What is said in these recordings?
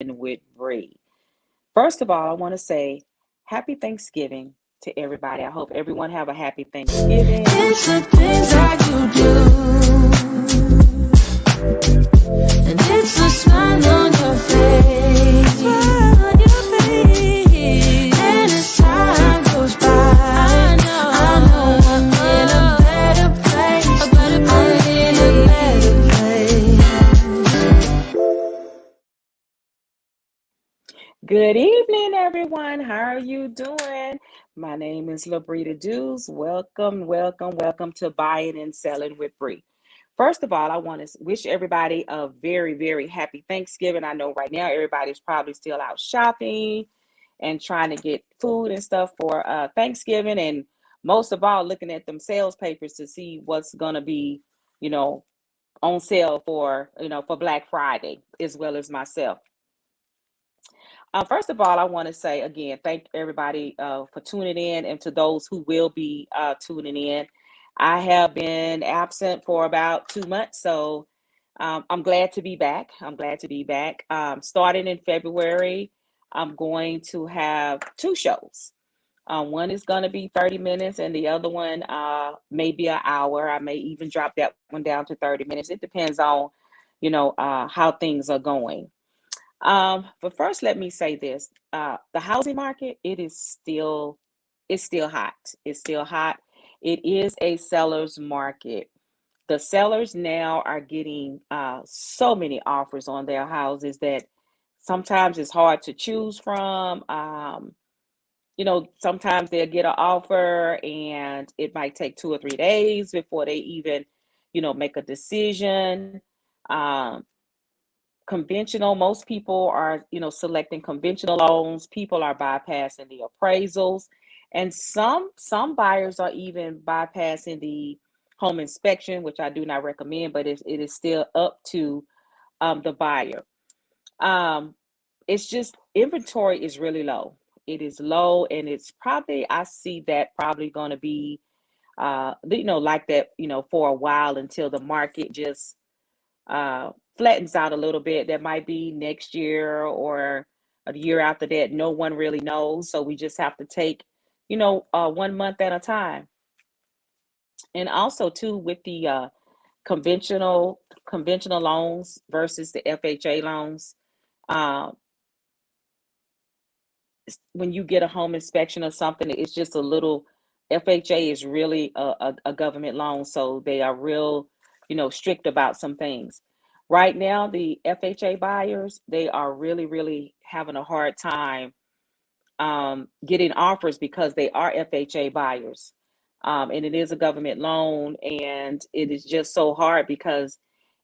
with Bree. First of all, I want to say happy Thanksgiving to everybody. I hope everyone have a happy Thanksgiving. It's the things that you do, and it's the smile on your face. And as time goes by, I know I'm in a better place. I'm in a better place. Good evening, everyone. How are you doing? My name is Labrita Dews. Welcome to Buying and Selling with Bree. First of all, I want to wish everybody a very happy Thanksgiving. I know right now everybody's probably still out shopping and trying to get food and stuff for Thanksgiving, and most of all, looking at them sales papers to see what's gonna be, you know, on sale for for Black Friday, as well as myself. First of all, I want to say again, thank everybody for tuning in, and to those who will be tuning in. I have been absent for about 2 months, so I'm glad to be back. I'm glad to be back. Starting in February, I'm going to have two shows. One is going to be 30 minutes, and the other one may be an hour. I may even drop that one down to 30 minutes. It depends on, how things are going. But first, let me say this: the housing market, it's still hot. It's still hot. It is a seller's market. The sellers now are getting so many offers on their houses that sometimes it's hard to choose from. Sometimes they'll get an offer and it might take 2 or 3 days before they even, make a decision. Um, Conventional, most people are, selecting conventional loans. People are bypassing the appraisals, and some buyers are even bypassing the home inspection, which I do not recommend, but it is still up to the buyer. um, it's just inventory is really low. It is low, and it's probably, I see that probably going to be like that, for a while, until the market just uh, flattens out a little bit. That might be next year or a year after that. No one really knows. So we just have to take, 1 month at a time. And also too, with the conventional loans versus the FHA loans. Uh, when you get a home inspection or something, it's just a little. FHA is really a government loan, so they are real, strict about some things. Right now, the FHA buyers, they are really having a hard time getting offers because they are FHA buyers. And it is a government loan, and it is just so hard because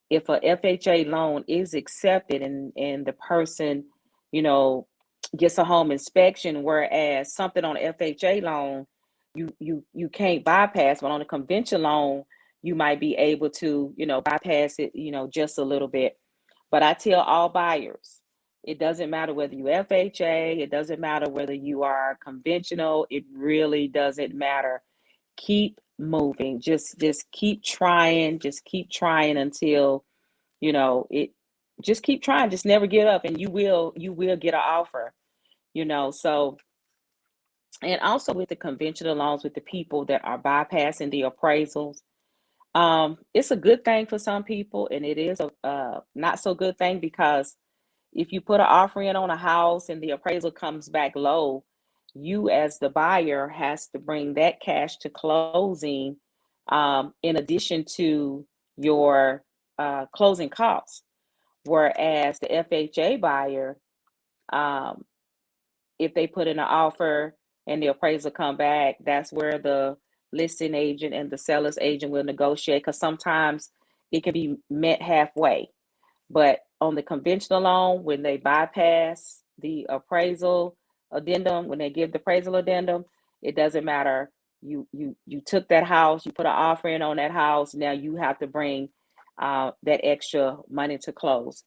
if a FHA loan is accepted, and the person, you know, gets a home inspection, whereas something on an FHA loan, you can't bypass, but on a conventional loan, you might be able to, bypass it, just a little bit. But I tell all buyers, it doesn't matter whether you FHA, it doesn't matter whether you are conventional, it really doesn't matter. Keep moving. Just keep trying until, it just keep trying, just never give up, and you will get an offer, so. And also with the conventional loans, with the people that are bypassing the appraisals, it's a good thing for some people, and it is a not so good thing, because if you put an offer in on a house and the appraisal comes back low, you as the buyer has to bring that cash to closing, in addition to your closing costs. Whereas the FHA buyer, um, if they put in an offer and the appraisal come back, that's where the listing agent and the seller's agent will negotiate, because sometimes it can be met halfway. But on the conventional loan, when they bypass the appraisal addendum, when they give the appraisal addendum, it doesn't matter. You took that house, you put an offer in on that house. Now you have to bring that extra money to close.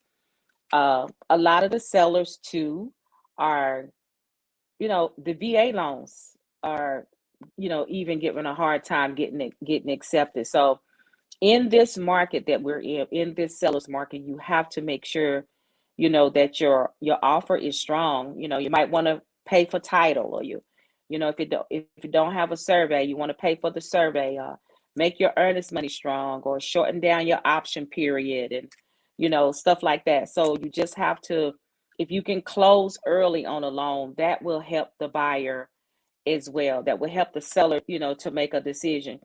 A lot of the sellers too are, the VA loans are, even giving a hard time getting accepted. So in this market that we're in this seller's market, you have to make sure that your offer is strong. You might want to pay for title, or if you don't have a survey, you want to pay for the survey. Make your earnest money strong, or shorten down your option period, and stuff like that. So you just have to, if you can close early on a loan, that will help the buyer as well. That will help the seller, to make a decision.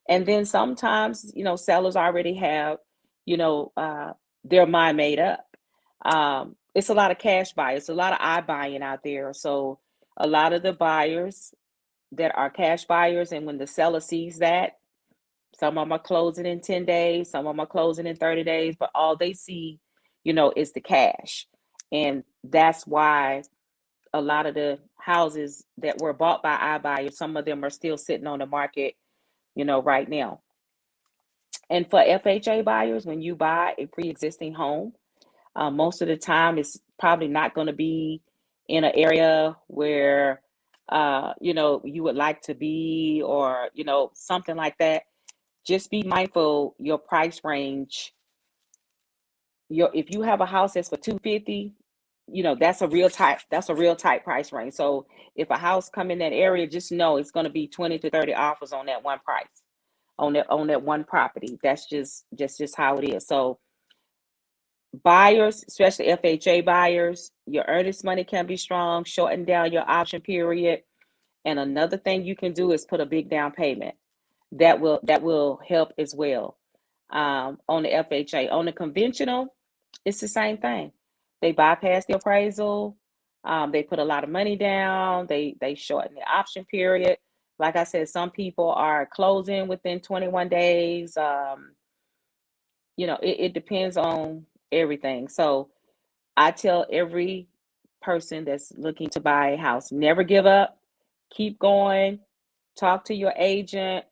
And then sometimes, sellers already have, you know, uh, their mind made up. It's a lot of cash buyers, a lot of iBuying out there. So a lot of the buyers that are cash buyers, and when the seller sees that, some of them are closing in 10 days, some of them are closing in 30 days, but all they see, is the cash. And that's why a lot of the houses that were bought by iBuyers, some of them are still sitting on the market, right now. And for FHA buyers, when you buy a pre-existing home, most of the time it's probably not going to be in an area where, you would like to be, or, something like that. Just be mindful your price range. If you have a house that's for 250, that's a real tight price range. So if a house come in that area, just know it's going to be 20 to 30 offers on that one price, on that one property. That's just how it is. So buyers, especially FHA buyers, your earnest money can be strong. Shorten down your option period. And another thing you can do is put a big down payment. That will help as well. On the FHA, on the conventional, it's the same thing. They bypass the appraisal. They put a lot of money down. They shorten the option period. Like I said, some people are closing within 21 days. It depends on everything. So I tell every person that's looking to buy a house, never give up, keep going, talk to your agent,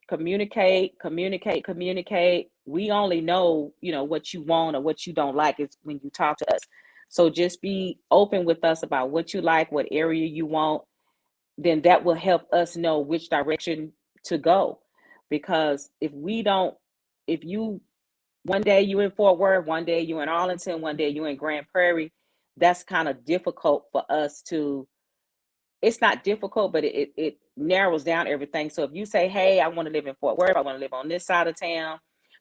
communicate, communicate, communicate. We only know, what you want or what you don't like is when you talk to us. So just be open with us about what you like, what area you want. Then that will help us know which direction to go. Because if you one day you in Fort Worth, one day you in Arlington, one day you in Grand Prairie, that's kind of difficult for us to. It's not difficult, but it narrows down everything. So if you say, hey, I want to live in Fort Worth, I want to live on this side of town,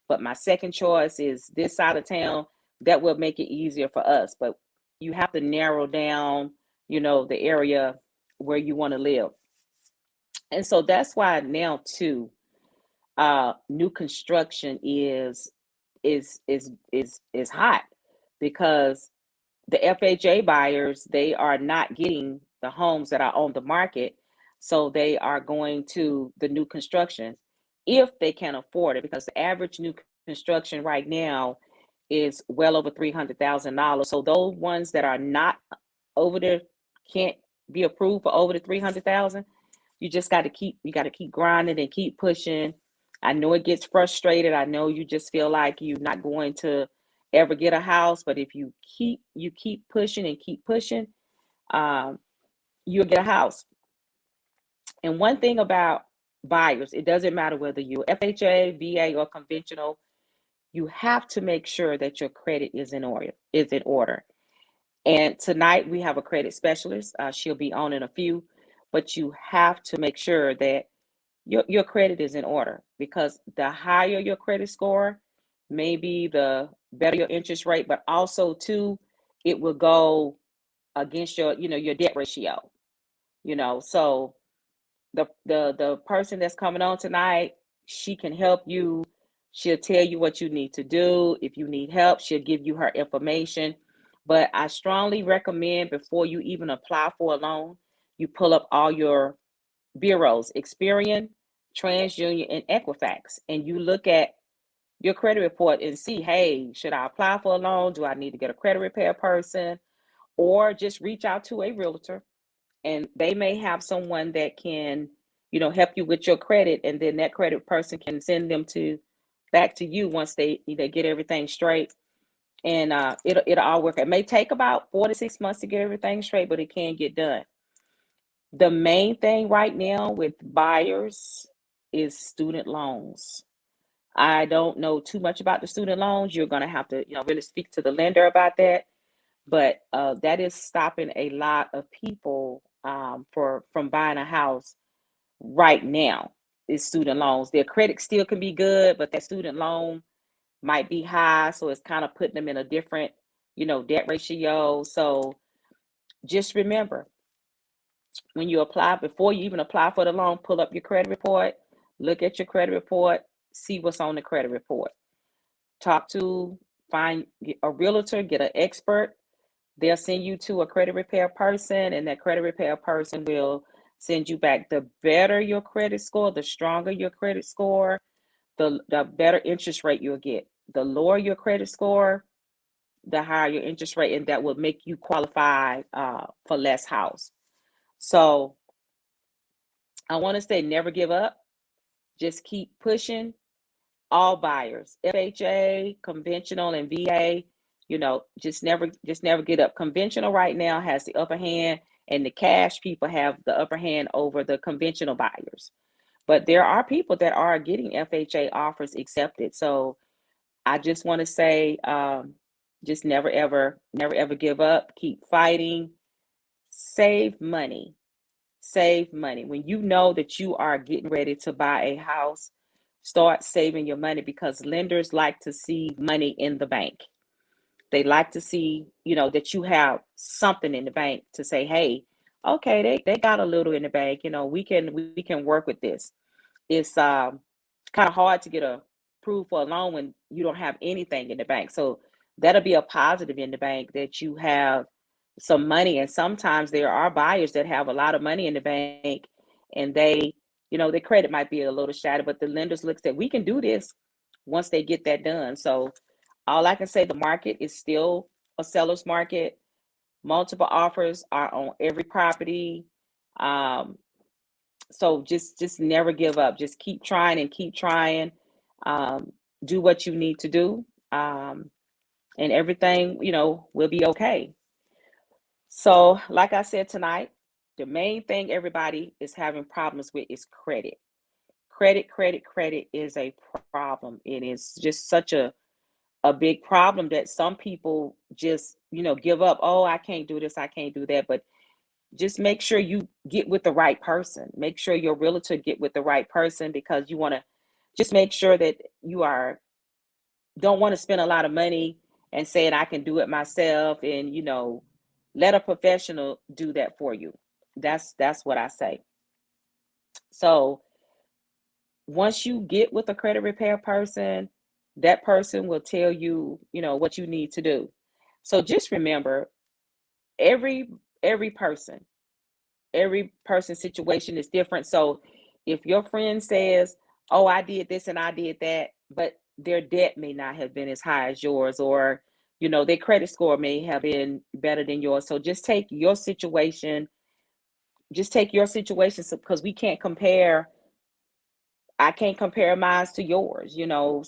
but my second choice is this side of town, that will make it easier for us. But you have to narrow down, the area where you want to live. And so that's why now too, new construction is hot, because the FHA buyers, they are not getting the homes that are on the market. So they are going to the new constructions if they can afford it, because the average new construction right now is well over $300,000. So those ones that are not over there can't be approved for over the 300,000. You got to keep grinding and keep pushing. I know it gets frustrated. I know you just feel like you're not going to ever get a house, but if you keep pushing and keep pushing, um, you'll get a house. And one thing about buyers, it doesn't matter whether you're FHA, VA, or conventional, you have to make sure that your credit is in order. And tonight we have a credit specialist. She'll be on in a few, but you have to make sure that your credit is in order, because the higher your credit score, maybe the better your interest rate, but also too, it will go against your debt ratio. So the person that's coming on tonight, she can help you. She'll tell you what you need to do. If you need help, she'll give you her information. But I strongly recommend, before you even apply for a loan, you pull up all your bureaus, Experian, TransUnion, and Equifax, and you look at your credit report and see, hey, should I apply for a loan? Do I need to get a credit repair person? Or just reach out to a realtor, and they may have someone that can, help you with your credit, and then that credit person can send them to back to you once they get everything straight. And it'll all work. It may take about 4 to 6 months to get everything straight, but it can get done. The main thing right now with buyers is student loans. I don't know too much about the student loans. You're going to have to, really speak to the lender about that. But that is stopping a lot of people for from buying a house right now. Is student loans. Their credit still can be good, but that student loan might be high, so it's kind of putting them in a different, debt ratio. So just remember, when you apply, before you even apply for the loan, pull up your credit report, look at your credit report, see what's on the credit report. Talk to, find a realtor, get an expert. They'll send you to a credit repair person, and that credit repair person will send you back. The better your credit score, the stronger your credit score, the better interest rate you'll get. The lower your credit score, the higher your interest rate, and that will make you qualify for less house. So I want to say never give up. Just keep pushing. All buyers, FHA, conventional, and VA, just never get up. Conventional right now has the upper hand, and the cash people have the upper hand over the conventional buyers. But there are people that are getting FHA offers accepted. So I just want to say, just never ever give up. Keep fighting. Save money. Save money. When you know that you are getting ready to buy a house, start saving your money, because lenders like to see money in the bank. They like to see, that you have something in the bank to say, hey, okay, they got a little in the bank, we can work with this. It's kind of hard to get approved for a loan when you don't have anything in the bank. So that'll be a positive in the bank, that you have some money. And sometimes there are buyers that have a lot of money in the bank, and their credit might be a little shattered, but the lenders looks at, we can do this once they get that done. So all I can say, the market is still a seller's market. Multiple offers are on every property. Um, so just never give up. Just keep trying and keep trying. Um, do what you need to do, and everything will be okay. So, like I said tonight, the main thing everybody is having problems with is credit. Credit is a problem. It is just such a big problem that some people just give up. Oh, I can't do this, I can't do that. But just make sure you get with the right person. Make sure your realtor get with the right person, because you want to just make sure that you are don't want to spend a lot of money and saying I can do it myself, and let a professional do that for you. That's what I say. So once you get with a credit repair person, that person will tell you, what you need to do. So just remember, every every person every person's situation is different. So if your friend says, "Oh, I did this and I did that," but their debt may not have been as high as yours, or their credit score may have been better than yours. So just take your situation, because we can't compare. I can't compare mine to yours.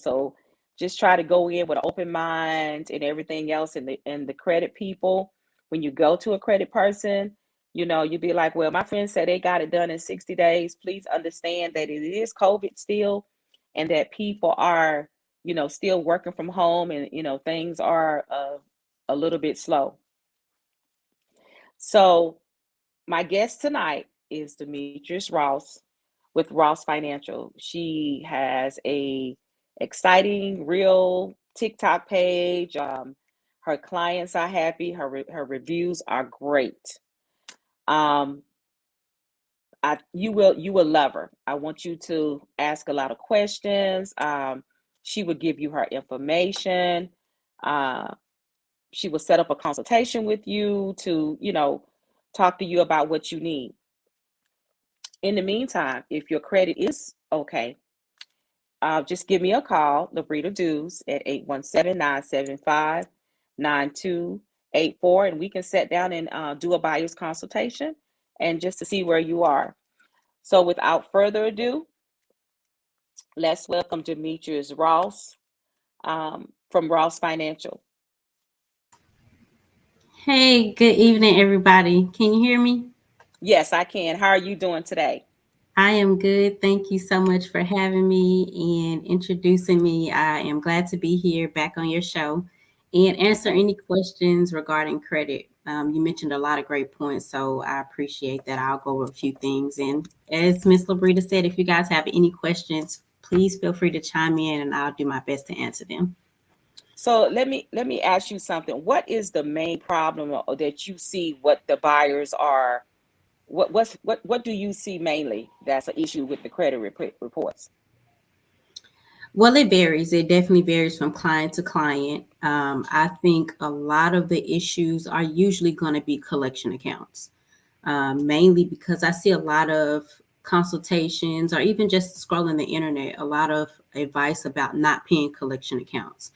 So just try to go in with an open mind and everything else. And the credit people, when you go to a credit person, you'd be like, well, my friends said they got it done in 60 days. Please understand that it is COVID still, and that people are, still working from home, and things are a little bit slow. So my guest tonight is Demetrius Ross with Ross Financial. She has a exciting, real TikTok page. Her clients are happy. Her reviews are great. Um, you will love her. I want you to ask a lot of questions. She will give you her information. Uh, she will set up a consultation with you to talk to you about what you need. In the meantime, if your credit is okay, just give me a call, Labrita Dews, at 817-975-9284, and we can sit down and do a buyer's consultation, and just to see where you are. So without further ado, let's welcome Demetrius Ross, from Ross Financial. Hey, good evening, everybody. Can you hear me? Yes, I can. How are you doing today? I am good. Thank you so much for having me and introducing me. I am glad to be here back on your show. and answer any questions regarding credit. You mentioned a lot of great points, so I appreciate that. I'll go over a few things. And as Miss Labrita said, if you guys have any questions, please feel free to chime in and I'll do my best to answer them. So let me ask you something. What is the main problem that you see? What the buyers are? What do you see mainly that's an issue with the credit reports? Well, it varies. It definitely varies from client to client. I think a lot of the issues are usually going to be collection accounts, mainly because I see a lot of consultations or even just scrolling the internet, a lot of advice about not paying collection accounts.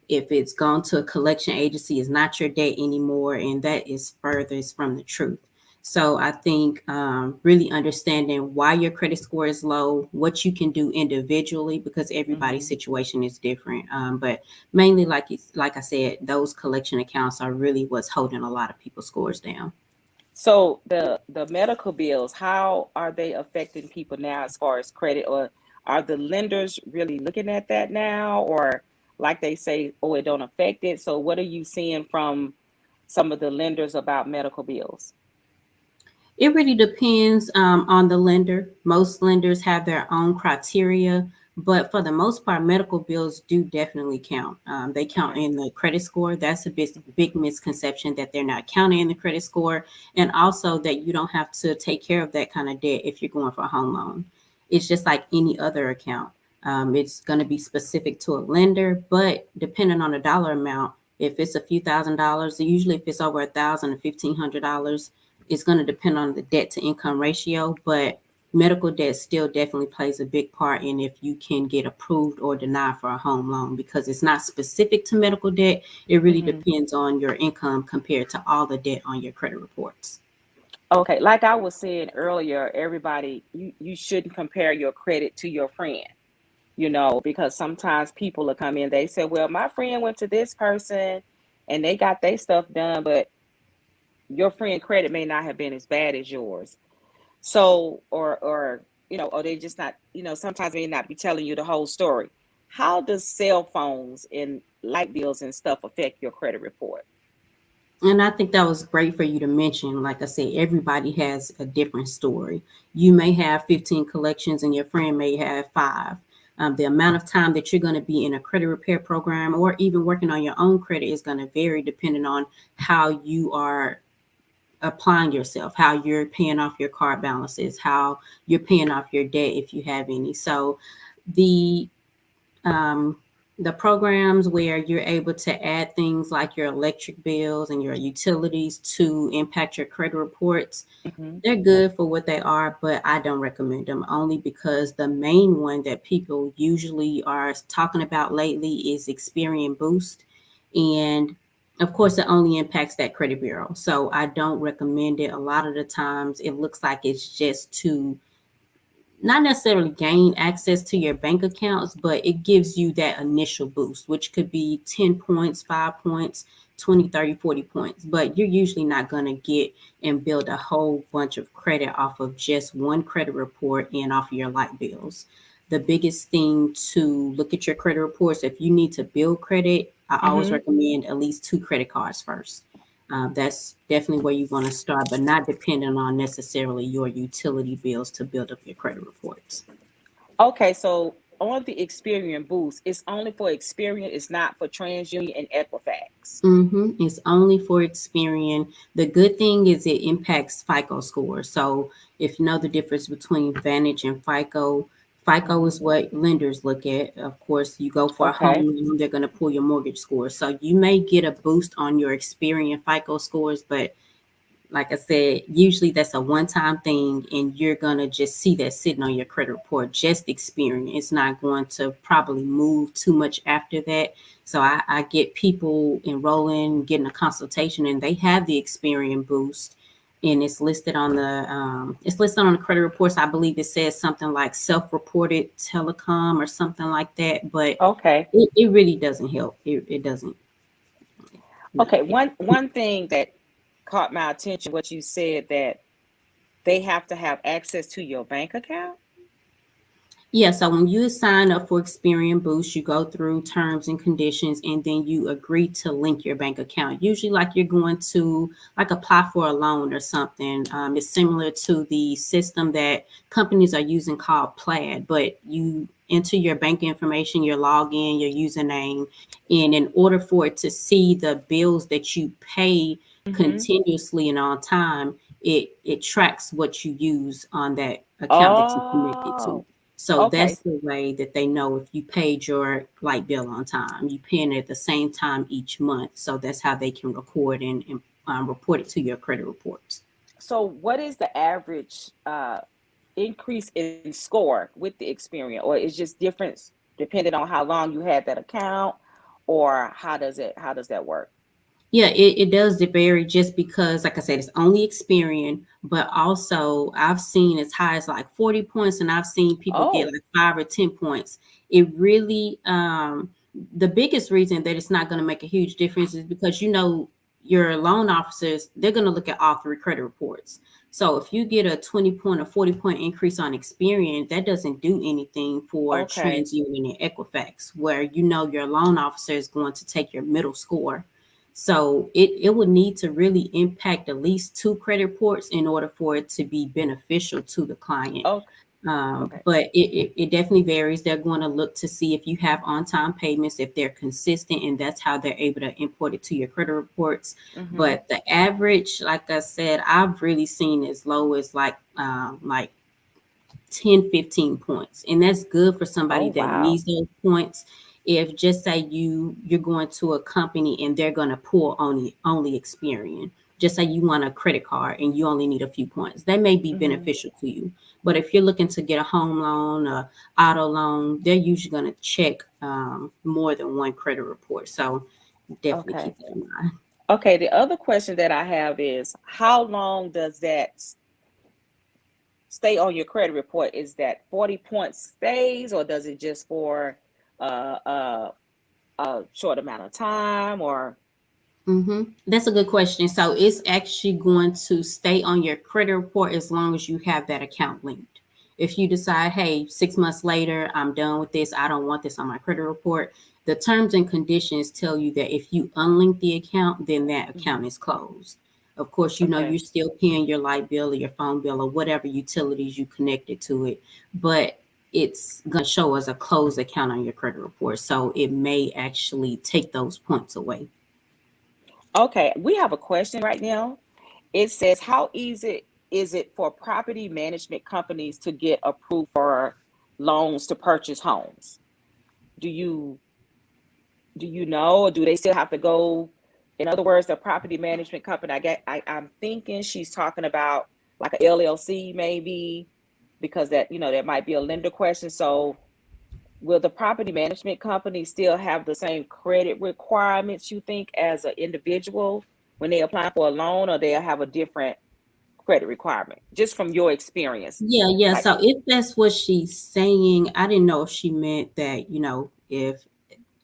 If it's gone to a collection agency, it's not your debt anymore, and that is furthest from the truth. So I think really understanding why your credit score is low, what you can do individually, because everybody's Hmm. situation is different. But mainly, like I said, those collection accounts are really what's holding a lot of people's scores down. So the medical bills, how are they affecting people now as far as credit, or are the lenders really looking at that now, or like they say, oh, it don't affect it? So what are you seeing from some of the lenders about medical bills? It really depends on the lender. Most lenders have their own criteria, but for the most part, medical bills do definitely count. They count Okay. in the credit score. That's a big misconception that they're not counting in the credit score, and also that you don't have to take care of that kind of debt if you're going for a home loan. It's just like any other account. It's going to be specific to a lender, but depending on the dollar amount, if it's a few $1,000s, usually if it's over $1,000 or $1,500, it's going to depend on the debt to income ratio, but medical debt still definitely plays a big part in if you can get approved or denied for a home loan because it's not specific to medical debt. It really Hmm. depends on your income compared to all the debt on your credit reports. Okay, like I was saying earlier, everybody, you shouldn't compare your credit to your friend, because sometimes people will come in, they say, well, my friend went to this person and they got their stuff done, but your friend credit may not have been as bad as yours. So, or they just not, sometimes may not be telling you the whole story. How does cell phones and light bills and stuff affect your credit report? And I think that was great for you to mention. Like I said, everybody has a different story. You may have 15 collections and your friend may have five. The amount of time that you're going to be in a credit repair program or even working on your own credit is going to vary depending on how you are applying yourself, how you're paying off your card balances, how you're paying off your debt if you have any. So the um, the programs where you're able to add things like your electric bills and your utilities to impact your credit reports, Hmm. they're good for what they are, but I don't recommend them only because the main one that people usually are talking about lately is Experian Boost. And of course, it only impacts that credit bureau. So I don't recommend it. A lot of the times, it looks like it's just to not necessarily gain access to your bank accounts, but it gives you that initial boost, which could be 10 points, 5 points, 20, 30, 40 points. But you're usually not going to get and build a whole bunch of credit off of just one credit report and off of your light bills. The biggest thing to look at your credit reports, if you need to build credit, I always Hmm. recommend at least two credit cards first. That's definitely where you want to start, but not dependent on necessarily your utility bills to build up your credit reports. Okay, so on the Experian Boost, it's only for Experian, it's not for TransUnion and Equifax. It's only for Experian. The good thing is it impacts FICO score. So if you know the difference between Vantage and FICO, FICO Hmm. is what lenders look at. Of course, you go for a home Okay. loan, they're going to pull your mortgage score. So you may get a boost on your Experian FICO scores, but like I said, usually that's a one time thing, and you're going to just see that sitting on your credit report, just Experian. It's not going to probably move too much after that. So I get people enrolling, getting a consultation, and they have the Experian boost. And it's listed on the credit reports. I believe it says something like self-reported telecom or something like that, but Okay. it really doesn't help. It doesn't. No. Okay. One thing that caught my attention, what you said, that they have to have access to your bank account. Yeah, so when you sign up for Experian Boost, you go through terms and conditions and then you agree to link your bank account. Usually, like you're going to like apply for a loan or something. It's similar to the system that companies are using called Plaid, but you enter your bank information, your login, your username, and in order for it to see the bills that you pay Mm-hmm. continuously and on time, it tracks what you use on that account that you connected to. Oh, So okay. that's the way that they know if you paid your light bill on time. You paying it at the same time each month. So that's how they can record and report it to your credit reports. So, what is the average increase in score with the Experian, or is just difference depending on how long you had that account, or how does that work? Yeah, it does vary just because, like I said, it's only Experian, but also I've seen as high as like 40 points, and I've seen people get Oh, like 5 or 10 points. It really, the biggest reason that it's not going to make a huge difference is because your loan officers, they're going to look at all three credit reports. So if you get a 20 point or 40 point increase on Experian, that doesn't do anything for okay. TransUnion and Equifax, where your loan officer is going to take your middle score. So it would need to really impact at least two credit reports in order for it to be beneficial to the client. Okay. Okay. But it definitely varies. They're going to look to see if you have on time payments, if they're consistent, and that's how they're able to import it to your credit reports. Mm-hmm. But the average, like I said, I've really seen as low as like 10, 15 points. And that's good for Oh, somebody that wow. needs those points. If just say you're going to a company and they're going to pull only Experian. Just say you want a credit card and you only need a few points. That may be Mm-hmm. beneficial to you. But if you're looking to get a home loan, a auto loan, they're usually going to check more than one credit report. So definitely Okay. keep that in mind. Okay. The other question that I have is, how long does that stay on your credit report? Is that 40 points stays, or does it just for uh, uh, a short amount of time, or That's a good question. So it's actually going to stay on your credit report as long as you have that account linked. If you decide, hey, 6 months later, I'm done with this, I don't want this on my credit report, the terms and conditions tell you that if you unlink the account, then that account Mhm. is closed. Of course, Okay. you're still paying your light bill or your phone bill or whatever utilities you connected to it, but it's going to show as a closed account on your credit report. So it may actually take those points away. Okay, we have a question right now. It says, how easy is it for property management companies to get approved for loans to purchase homes? Do you do you know, or do they still have to go? In other words, the property management company, I'm thinking she's talking about like a LLC maybe, because that might be a lender question. So will the property management company still have the same credit requirements, you think, as an individual when they apply for a loan, or they'll have a different credit requirement? Just from your experience Yeah. type So thing. if that's what she's saying, I didn't know if she meant that, if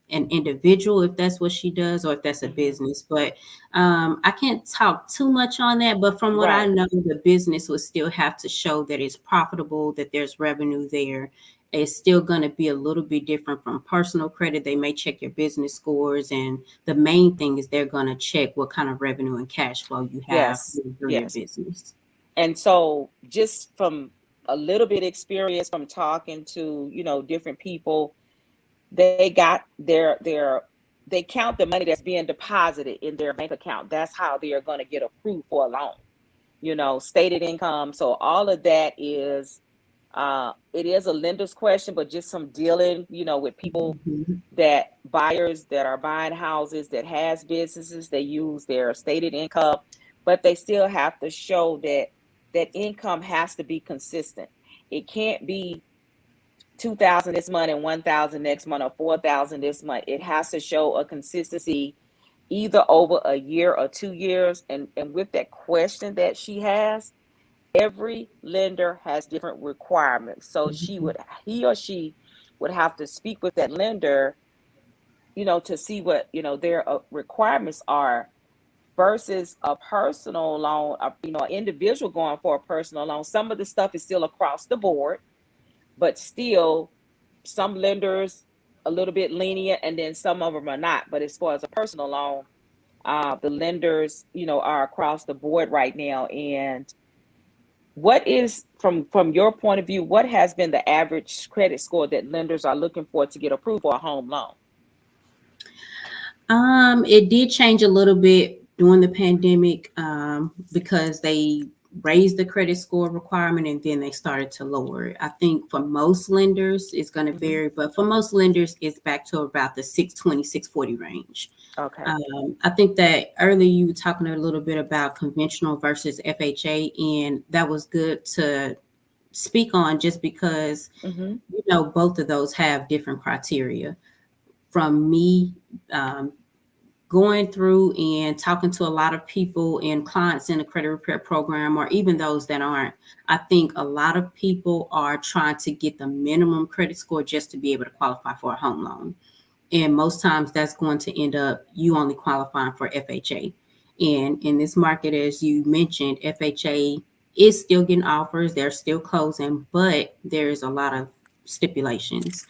an individual, if that's what she does, or if that's a Hmm. business. But I can't talk too much on that. But from what I Right. know, the business would still have to show that it's profitable, that there's revenue there. It's still going to be a little bit different from personal credit. They may check your business scores, and the main thing is they're going to check what kind of revenue and cash flow you have Yes. through your Yes. business. And so, just from a little bit experience from talking to different people, they got they count the money that's being deposited in their bank account. That's how they are going to get approved for a loan. Stated income. So all of that is it is a lender's question, but just some dealing, with people, Mhm. that buyers that are buying houses, that has businesses, they use their stated income, but they still have to show that income has to be consistent. It can't be 2,000 this month and 1,000 next month, or 4,000 this month. It has to show a consistency either over a year or 2 years. And with that question that she has, every lender has different requirements. So he or she would have to speak with that lender, to see what their requirements are, versus a personal loan, an individual going for a personal loan. Some of the stuff is still across the board. but still some lenders a little bit lenient and then some of them are not. But as far as a personal loan, the lenders, are across the board right now. And what is, from your point of view, what has been the average credit score that lenders are looking for to get approved for a home loan? It did change a little bit during the pandemic, because they raised the credit score requirement and then they started to lower it. I think for most lenders it's going to Hmm. vary, but for most lenders it's back to about the 620, 640 range. Okay. I think that earlier you were talking a little bit about conventional versus FHA, and that was good to speak on just because Hmm. both of those have different criteria. From me, um, going through and talking to a lot of people and clients in the credit repair program, or even those that aren't, I think a lot of people are trying to get the minimum credit score just to be able to qualify for a home loan. And most times that's going to end up you only qualifying for FHA. And in this market, as you mentioned, FHA is still getting offers, they're still closing, but there's a lot of stipulations.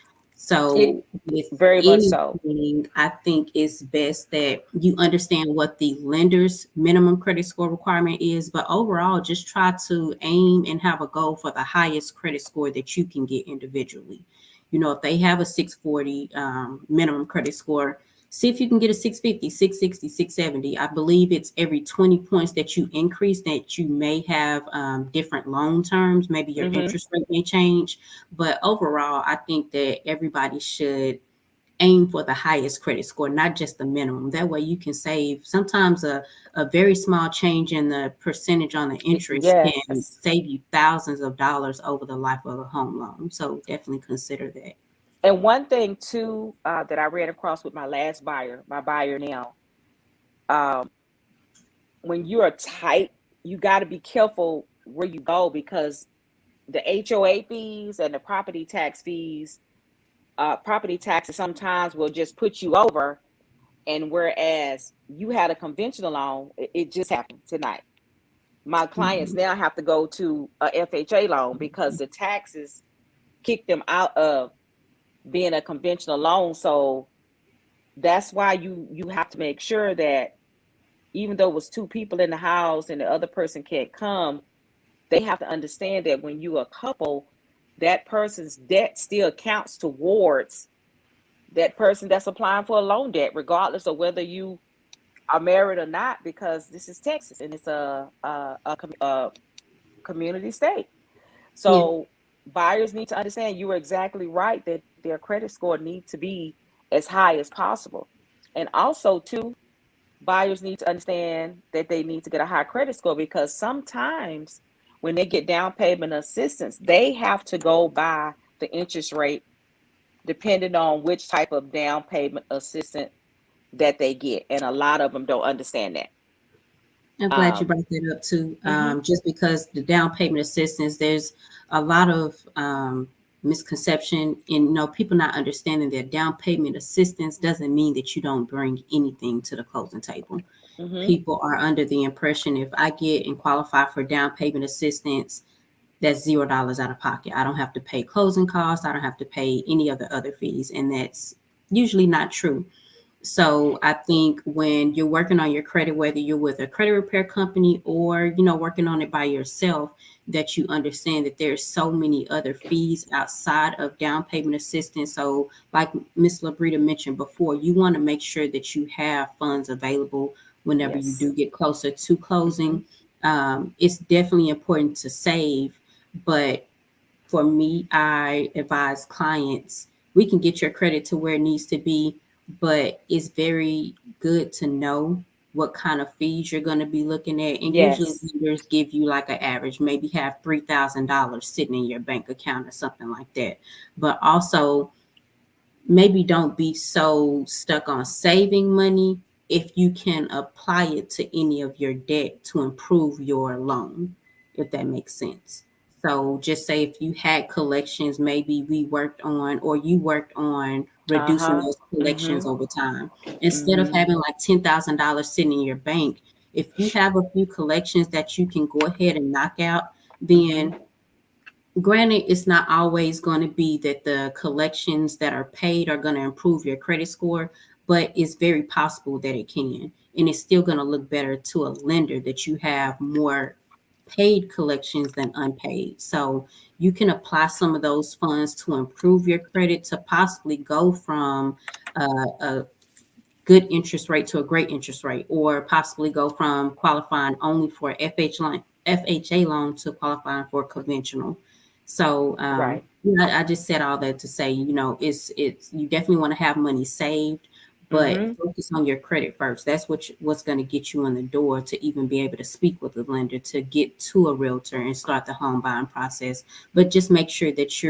It So with very much so. anything, I think it's best that you understand what the lender's minimum credit score requirement is, but overall, just try to aim and have a goal for the highest credit score that you can get individually. If they have a 640 minimum credit score, see if you can get a 650, 660, 670. I believe it's every 20 points that you increase that you may have different loan terms. Maybe your Hmm. interest rate may change. But overall, I think that everybody should aim for the highest credit score, not just the minimum. That way you can save. Sometimes a very small change in the percentage on the interest can Yes. save you thousands of dollars over the life of a home loan. So definitely consider that. And one thing too, that I ran across with my last buyer, my buyer now, um, when you're tight, you got to be careful where you go, because the HOA fees and the property taxes sometimes will just put you over. And whereas you had a conventional loan, it just happened tonight. My clients Mhm. now have to go to a FHA loan because the taxes kicked them out of being a conventional loan. So that's why you have to make sure that even though it was two people in the house and the other person can't come, they have to understand that when you are a couple, that person's debt still counts towards that person that's applying for a loan debt, regardless of whether you are married or not, because this is Texas and it's a community state. Yeah. So buyers need to understand, you are exactly right, that their credit score needs to be as high as possible. And also, too, buyers need to understand that they need to get a high credit score, because sometimes when they get down payment assistance, they have to go by the interest rate depending on which type of down payment assistance that they get. And a lot of them don't understand that. I'm glad you Um, brought that up too. mhm, Just because the down payment assistance, there's a lot of misconception in people not understanding that down payment assistance doesn't mean that you don't bring anything to the closing table. mhm, People are under the impression if I get and qualify for down payment assistance, that's $0 out of pocket. I don't have to pay closing costs. I don't have to pay any of the other fees, and that's usually not true. So I think when you're working on your credit, whether you're with a credit repair company or working on it by yourself, that you understand that there's so many other fees outside of down payment assistance. So like Miss Labrita mentioned before, you want to make sure that you have funds available whenever you yes, do get closer to mhm, closing. It's definitely important to save, but for me, I advise clients we can get your credit to where it needs to be, but it's very good to know what kind of fees you're going to be looking at. And usually yes, lenders give you like an average, maybe have $3,000 sitting in your bank account or something like that. But also, maybe don't be so stuck on saving money if you can apply it to any of your debt to improve your loan, if that makes sense. So just say if you had collections, maybe we worked on or you worked on reducing uh-huh, those collections mhm, over time. Instead of mhm, having like $10,000 sitting in your bank, if you have a few collections that you can go ahead and knock out, mhm, then Granted, it's not always going to be that the collections that are paid are going to improve your credit score, but it's very possible that it can. And it's still going to look better to a lender that you have more paid collections than unpaid. So you can apply some of those funds to improve your credit to possibly go from a good interest rate to a great interest rate, or possibly go from qualifying only for FHA loan to qualifying for conventional. So, Right. I just said all that to say, it's you definitely want to have money saved, but Mm-hmm. focus on your credit first. That's what's going to get you in the door to even be able to speak with the lender to get to a realtor and start the home buying process. But just make sure that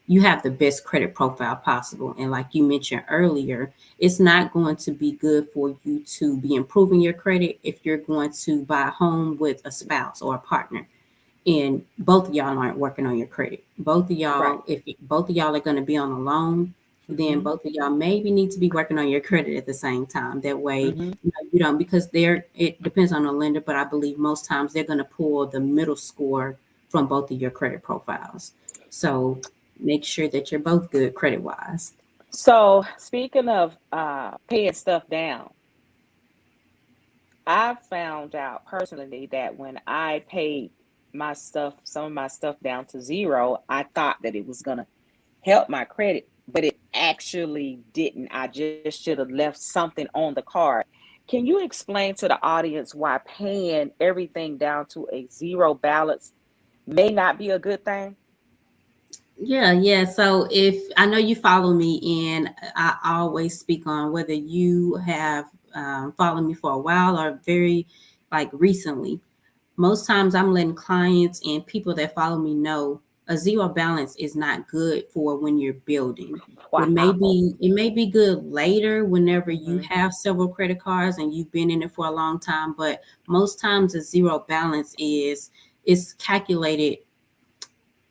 you have the best credit profile possible. And like you mentioned earlier, it's not going to be good for you to be improving your credit if you're going to buy a home with a spouse or a partner and both of y'all aren't working on your credit. Both of Right. y'all, if both of y'all are going to be on a loan, then Mm-hmm. both of y'all maybe need to be working on your credit at the same time. That way, Mm-hmm. you don't, because it depends on the lender, but I believe most times they're going to pull the middle score from both of your credit profiles. So make sure that you're both good credit wise. So speaking of paying stuff down, I found out personally that when I paid some of my stuff down to zero, I thought that it was gonna help my credit, but it actually didn't. I just should have left something on the card. Can you explain to the audience why paying everything down to a zero balance may not be a good thing? Yeah, yeah. So if I know you follow me, and I always speak on whether you have followed me for a while or very like recently. Most times I'm letting clients and people that follow me know a zero balance is not good for when you're building. Wow. It may be good later whenever you Hmm. have several credit cards and you've been in it for a long time, but most times a zero balance is calculated.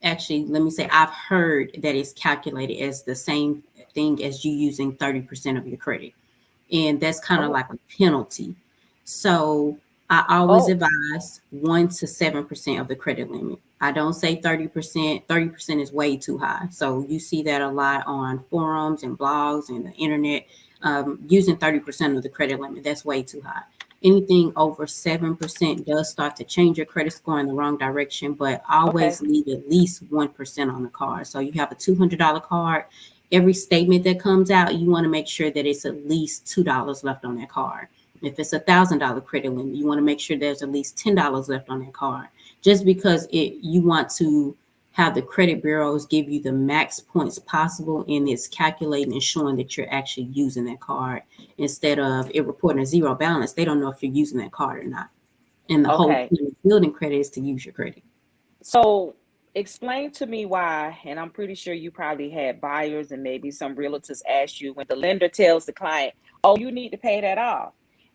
Actually, let me say, I've heard that it's calculated as the same thing as you using 30% of your credit. And that's kind of Oh, like a penalty. So I always oh, advise 1 to 7% of the credit limit. I don't say 30%. 30% is way too high. So you see that a lot on forums and blogs and the internet, using 30% of the credit limit. That's way too high. Anything over 7% does start to change your credit score in the wrong direction, but okay. always leave at least 1% on the card. So you have a $200 card. Every statement that comes out, you want to make sure that it's at least $2 left on that card. If it's $1,000 credit limit, you want to make sure there's at least $10 left on that card. Just because you want to have the credit bureaus give you the max points possible, and it's calculating and showing that you're actually using that card instead of it reporting a zero balance. They don't know if you're using that card or not. And the whole Okay. point of building credit is to use your credit. So explain to me why, and I'm pretty sure you probably had buyers and maybe some realtors ask you when the lender tells the client, "Oh, you need to pay that off,"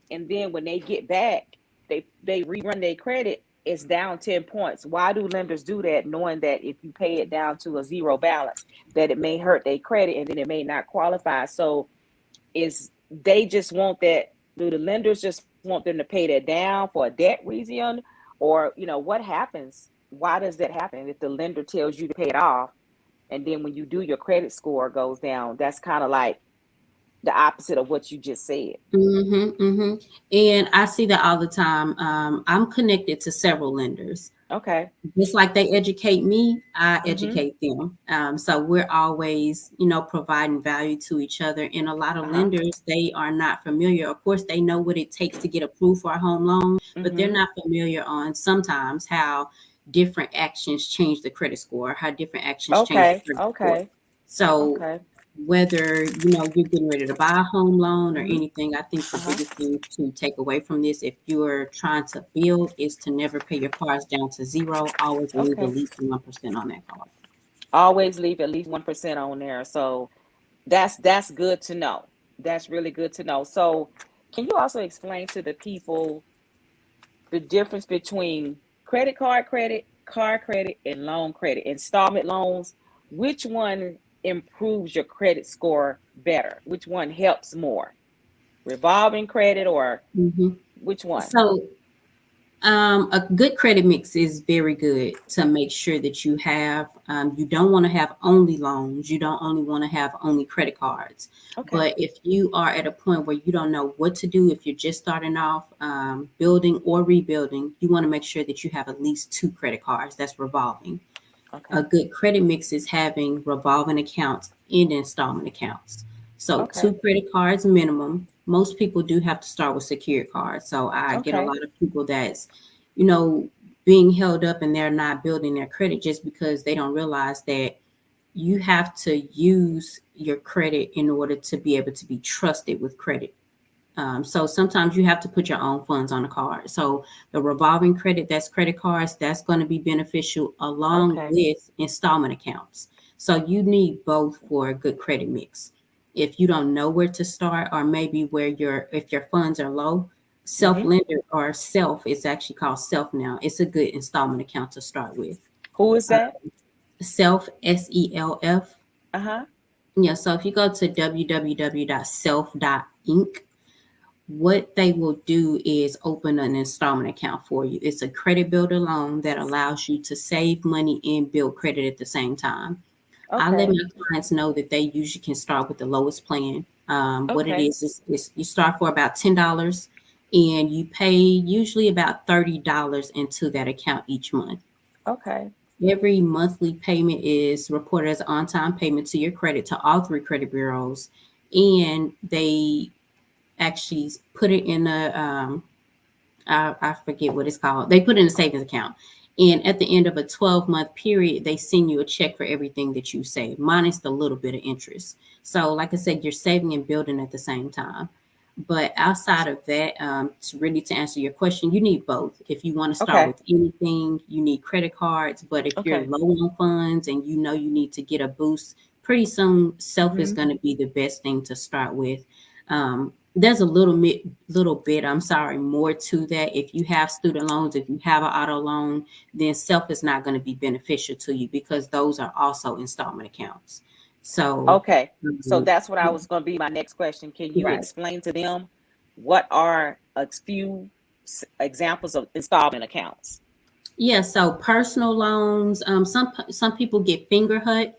and then when they get back, they rerun their credit. It's down 10 points. Why do lenders do that, knowing that if you pay it down to a zero balance, that it may hurt their credit and then it may not qualify? So is they just want that? Do the lenders just want them to pay that down for a debt reason, or what happens? Why does that happen if the lender tells you to pay it off, and then when you do, your credit score goes down? That's kind of like the opposite of what you just said. And I see that all the time. I'm connected to several lenders. Okay. Just like they educate me, I Mm-hmm. educate them. So we're always, providing value to each other. And a lot of Uh-huh. lenders, they are not familiar. Of course, they know what it takes to get approved for a home loan, but they're Mm-hmm. not familiar on sometimes how different actions change the credit score, how different actions change the Okay. credit score. Okay. So Okay. whether you're getting ready to buy a home loan or Mm-hmm. anything, I think the Uh-huh. biggest thing to take away from this, if you're trying to build, is to never pay your cards down to zero. Always leave at Okay. least 1% on that card. Always leave at least 1% on there. So that's good to know. That's really good to know. So can you also explain to the people the difference between credit, card credit, and loan credit, installment loans? Which one improves your credit score better? Which one helps more? Revolving credit or hmm which one? So A good credit mix is very good to make sure that you have. You don't want to have only loans. You don't only want to have only credit cards. Okay. But if you are at a point where you don't know what to do, if you're just starting off building or rebuilding, you want to make sure that you have at least two credit cards that's revolving. A Okay. good credit mix is having revolving accounts and installment accounts. So Okay. two credit cards minimum. Most people do have to start with secured cards. So I get a Okay. lot of people that's, you know, being held up and they're not building their credit just because they don't realize that you have to use your credit in order to be able to be trusted with credit. So sometimes you have to put your own funds on a card. So the revolving credit, that's credit cards, that's going to be beneficial along Okay. with installment accounts. So you need both for a good credit mix. If you don't know where to start, or maybe where if your funds are low, self Mm-hmm. lender or self, it's actually called self now. It's a good installment account to start with. Who is Uh, that? self, SELF. Uh-huh. Yeah. So if you go to www.self.inc, what they will do is open an installment account for you. It's a credit builder loan that allows you to save money and build credit at the same time. I let Okay. my clients know that they usually can start with the lowest plan. What it Okay. is you start for about $10 and you pay usually about $30 into that account each month. Okay. Every monthly payment is reported as on time payment to your credit to all three credit bureaus, and they actually put it in I forget what it's called. They put in a savings account. And at the end of a 12-month period, they send you a check for everything that you save, minus the little bit of interest. So, like I said, you're saving and building at the same time. But outside of that, to answer your question, you need both. If you want to start Okay. with anything, you need credit cards. But if you're Okay. low on funds and you know you need to get a boost, pretty soon self is Mm-hmm. going to be the best thing to start with. There's a little bit, I'm sorry, more to that. If you have student loans, if you have an auto loan, then self is not going to be beneficial to you because those are also installment accounts. So, Okay. So um, that's what I was going to be my next question. Can you right. explain to them what are a few examples of installment accounts? Yeah, so personal loans. Some people get Fingerhut.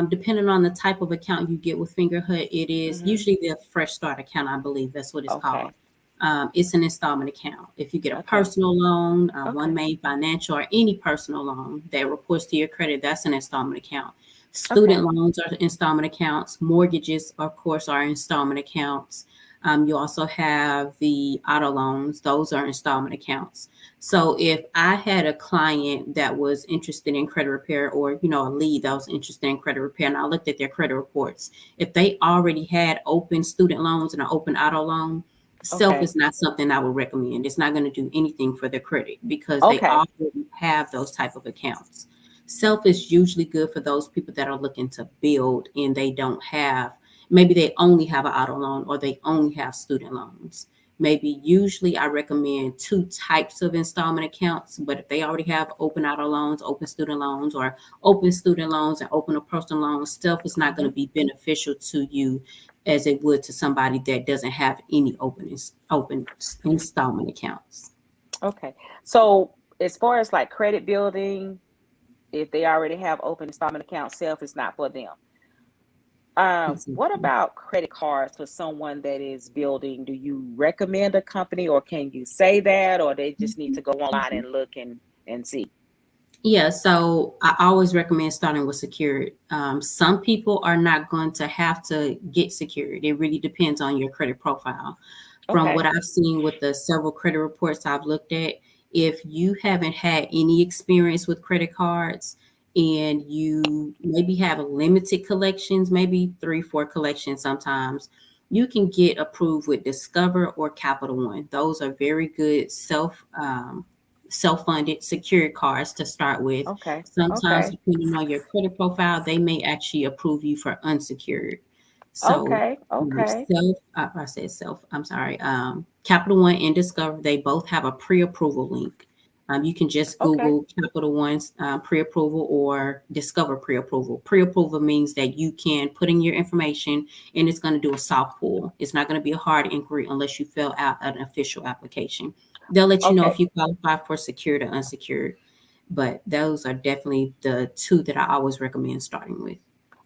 Depending on the type of account you get with Fingerhut, it is Mm-hmm. usually the Fresh Start account. I believe that's what it's called. Okay. It's an installment account. If you get a Okay. personal loan, One Okay. Main Financial, or any personal loan that reports to your credit, that's an installment account. Student Okay. loans are installment accounts. Mortgages, of course, are installment accounts. You also have the auto loans; those are installment accounts. So if I had a client that was interested in credit repair, or a lead that was interested in credit repair, and I looked at their credit reports, if they already had open student loans and an open auto loan, self Okay. is not something I would recommend. It's not going to do anything for their credit because they Okay. already have those type of accounts. Self is usually good for those people that are looking to build and they don't have, maybe they only have an auto loan or they only have student loans. Maybe usually I recommend two types of installment accounts, but if they already have open auto loans, open student loans, or open student loans and open a personal loan, self is not going Mm-hmm. to be beneficial to you as it would to somebody that doesn't have any open installment accounts. Okay. So as far as like credit building, if they already have open installment account, self is not for them. What Exactly. about credit cards for someone that is building? Do you recommend a company, or can you say that, or they just need to go online and look and see? Yeah, so I always recommend starting with secured. Some people are not going to have to get secured. It really depends on your credit profile. From what Okay. I've seen with the several credit reports I've looked at, if you haven't had any experience with credit cards and you maybe have limited collections, maybe three, four collections sometimes, you can get approved with Discover or Capital One. Those are very good self-funded secured cards to start with. Okay. Sometimes, Okay. depending on your credit profile, they may actually approve you for unsecured. So, Okay. Okay. I said self, I'm sorry. Capital One and Discover, they both have a pre-approval link. You can just Okay. Google Capital One's pre-approval or Discover pre-approval. Pre-approval means that you can put in your information and it's going to do a soft pull. It's not going to be a hard inquiry unless you fill out an official application. They'll let you know Okay. if you qualify for secured or unsecured. But those are definitely the two that I always recommend starting with.